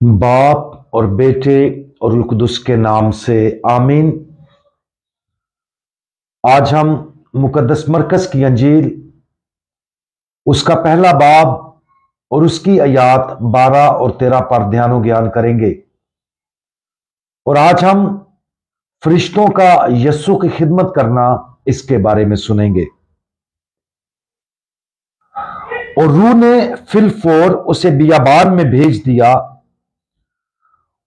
बाप और बेटे और रूह कुदुस के नाम से आमीन। आज हम मुकद्दस मरकज की अंजील उसका पहला बाब और उसकी आयात 12 और 13 पर ध्यान ज्ञान करेंगे। और आज हम फरिश्तों का यस्सु की खिदमत करना इसके बारे में सुनेंगे। और रूह ने फिलफोर उसे बियाबान में भेज दिया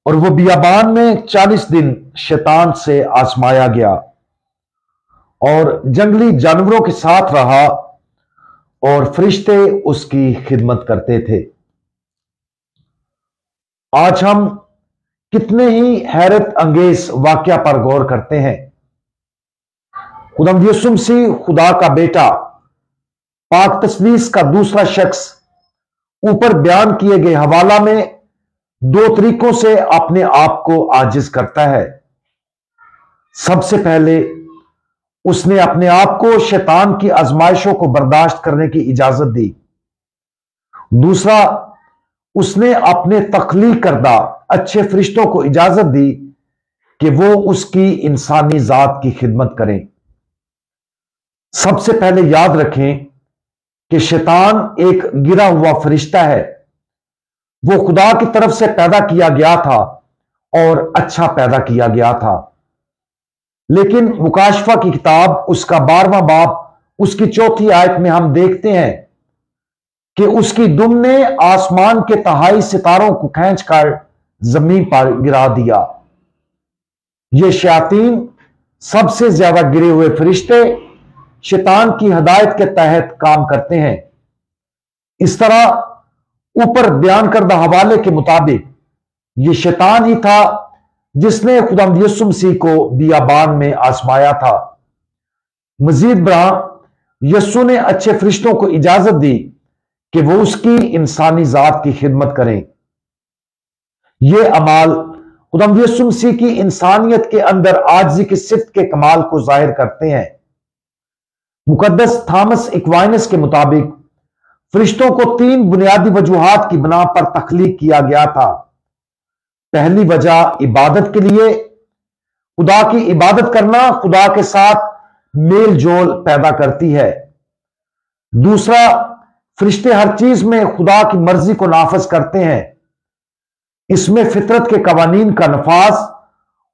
और वो बियाबान में 40 दिन शैतान से आजमाया गया और जंगली जानवरों के साथ रहा और फरिश्ते उसकी खिदमत करते थे। आज हम कितने ही हैरत अंगेज वाकया पर गौर करते हैं। खुदावंद यीशु मसीह खुदा का बेटा, पाक तस्लीस का दूसरा शख्स, ऊपर बयान किए गए हवाला में दो तरीकों से अपने आप को आजिज करता है। सबसे पहले उसने अपने आप को शैतान की आजमाइशों को बर्दाश्त करने की इजाजत दी। दूसरा, उसने अपने तख्लीक करदा अच्छे फरिश्तों को इजाजत दी कि वो उसकी इंसानी जात की खिदमत करें। सबसे पहले याद रखें कि शैतान एक गिरा हुआ फरिश्ता है। वो खुदा की तरफ से पैदा किया गया था और अच्छा पैदा किया गया था, लेकिन मुकाशफा की किताब उसका 12वां बाब उसकी 4थी आयत में हम देखते हैं कि उसकी दुम ने आसमान के तहाई सितारों को खींचकर जमीन पर गिरा दिया। ये शयातीन, सबसे ज्यादा गिरे हुए फरिश्ते, शैतान की हिदायत के तहत काम करते हैं। इस तरह ऊपर बयान करदा हवाले के मुताबिक यह शैतान ही था जिसने खुदावंद यीशु मसीह को बियाबान में आजमाया था। मजीद बरा यीशु ने अच्छे फरिश्तों को इजाजत दी कि वो उसकी इंसानी जात की खिदमत करें। यह अमाल खुदावंद यीशु मसीह की इंसानियत के अंदर आजिज़ी की सिफ्त के कमाल को जाहिर करते हैं। मुकद्दस थॉमस एक्वाइनस के मुताबिक फरिश्तों को 3 बुनियादी वजूहात की बिना पर तख्लीक किया गया था। पहली वजह इबादत के लिए, खुदा की इबादत करना खुदा के साथ मेल जोल पैदा करती है। दूसरा, फरिश्ते हर चीज में खुदा की मर्जी को नाफज करते हैं। इसमें फितरत के कवानीन का नफाज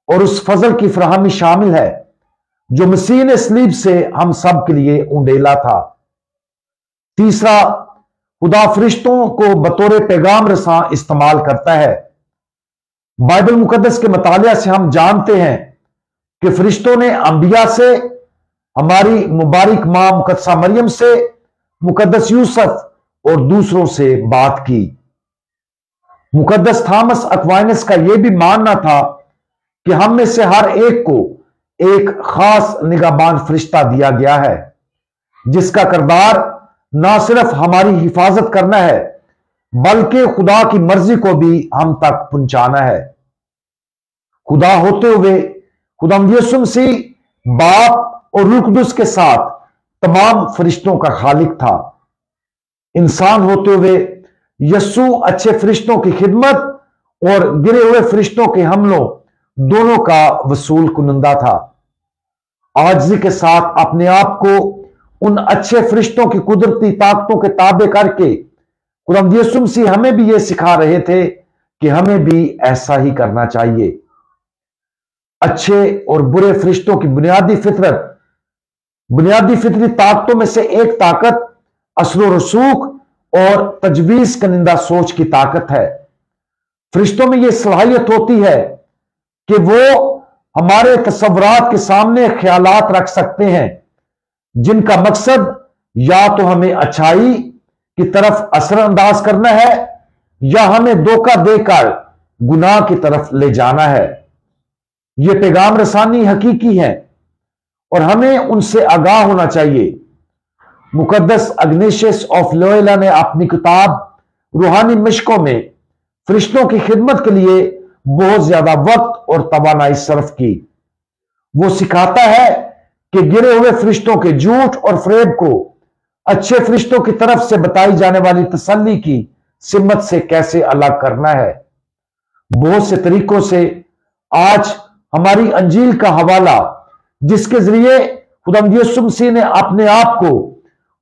और उस फजल की फराहमी शामिल है जो मसीह ने सलीब से हम सब के लिए उंडेला था। तीसरा, खुदा फरिश्तों को बतौर पैगाम रसां इस्तेमाल करता है। बाइबल मुकद्दस के मुतालिया से हम जानते हैं कि फरिश्तों ने अंबिया से, हमारी मुबारक मां मुकद्दसा मरियम से, मुकद्दस यूसुफ और दूसरों से बात की। मुकद्दस थॉमस एक्वाइनस का यह भी मानना था कि हम में से हर एक को एक खास निगाहबान फरिश्ता दिया गया है जिसका किरदार ना सिर्फ हमारी हिफाजत करना है बल्कि खुदा की मर्जी को भी हम तक पहुंचाना है। खुदा होते हुए खुदावंद यीशु मसीह बाप और रूह कुदुस के साथ तमाम फरिश्तों का खालिक था। इंसान होते हुए यस्सु अच्छे फरिश्तों की खिदमत और गिरे हुए फरिश्तों के हमलों दोनों का वसूल कुनंदा था। आजिज़ी के साथ अपने आप को उन अच्छे फरिश्तों की कुदरती ताकतों के ताबे करके खुदावंद यीशु मसीह हमें भी यह सिखा रहे थे कि हमें भी ऐसा ही करना चाहिए। अच्छे और बुरे फरिश्तों की बुनियादी फितरी ताकतों में से एक ताकत असर रसूख और तजवीज कनिंदा सोच की ताकत है। फरिश्तों में यह सलाहियत होती है कि वो हमारे तसव्वुरात के सामने ख्यालात रख सकते हैं जिनका मकसद या तो हमें अच्छाई की तरफ असरअंदाज करना है या हमें धोखा देकर गुनाह की तरफ ले जाना है। यह पैगाम रसानी हकीकी है और हमें उनसे आगाह होना चाहिए। मुकद्दस इग्नेशियस ऑफ लोयोला ने अपनी किताब रूहानी मशकों में फरिश्तों की खिदमत के लिए बहुत ज्यादा वक्त और तवानाई सर्फ की। वो सिखाता है कि गिरे हुए फरिश्तों के झूठ और फरेब को अच्छे फरिश्तों की तरफ से बताई जाने वाली तसल्ली की सिमत से कैसे अलग करना है। बहुत से तरीकों से आज हमारी अंजील का हवाला, जिसके जरिए खुदावंद यीशु मसीह ने अपने आप को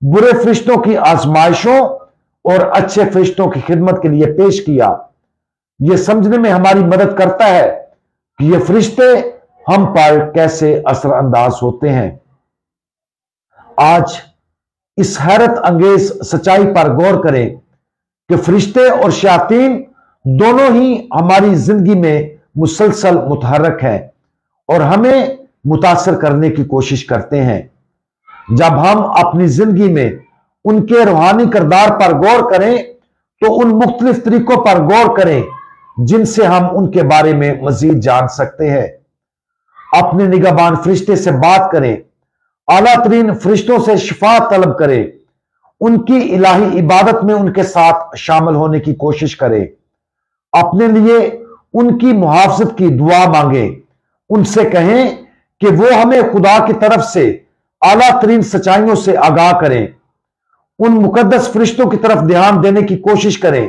बुरे फरिश्तों की आजमाइशों और अच्छे फरिश्तों की खिदमत के लिए पेश किया, यह समझने में हमारी मदद करता है कि ये फरिश्ते हम पर कैसे असरअंदाज होते हैं। आज इस हैरत अंगेज सच्चाई पर गौर करें कि फरिश्ते और शयातीन दोनों ही हमारी जिंदगी में मुसलसल मुतहर्रक हैं और हमें मुतासर करने की कोशिश करते हैं। जब हम अपनी जिंदगी में उनके रूहानी किरदार पर गौर करें तो उन मुख्तलिफ तरीकों पर गौर करें जिनसे हम उनके बारे में मजीद जान सकते हैं। अपने निगहबान फरिश्ते से बात करें, आला तरीन फरिश्तों से शिफा तलब करें, उनकी इलाही इबादत में उनके साथ शामिल होने की कोशिश करें, अपने लिए उनकी मुहाफजत की दुआ मांगे, उनसे कहें कि वो हमें खुदा की तरफ से आला तरीन सच्चाइयों से आगाह करें, उन मुकद्दस फरिश्तों की तरफ ध्यान देने की कोशिश करें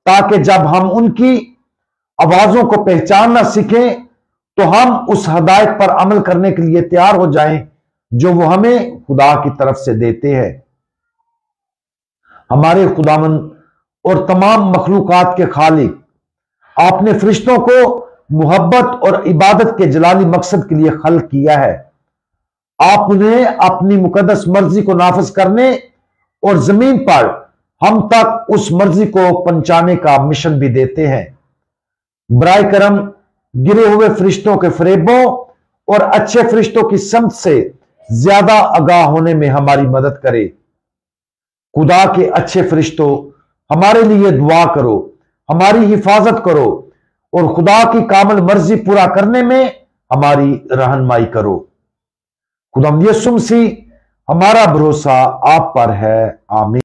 ताकि जब हम उनकी आवाजों को पहचानना सीखें तो हम उस हदायत पर अमल करने के लिए तैयार हो जाएं जो वो हमें खुदा की तरफ से देते हैं। हमारे खुदावंद और तमाम मखलूकात के खालिक, आपने फरिश्तों को मोहब्बत और इबादत के जलाली मकसद के लिए खल्क किया है। आप उन्हें अपनी मुकद्दस मर्जी को नाफिज करने और जमीन पर हम तक उस मर्जी को पहुंचाने का मिशन भी देते हैं। बराए करम गिरे हुए फरिश्तों के फरेबों और अच्छे फरिश्तों की समझ से ज्यादा आगाह होने में हमारी मदद करे। खुदा के अच्छे फरिश्तों, हमारे लिए दुआ करो, हमारी हिफाजत करो और खुदा की कामिल मर्जी पूरा करने में हमारी रहनुमाई करो। खुदावंद यीशु मसीह, हमारा भरोसा आप पर है। आमीन।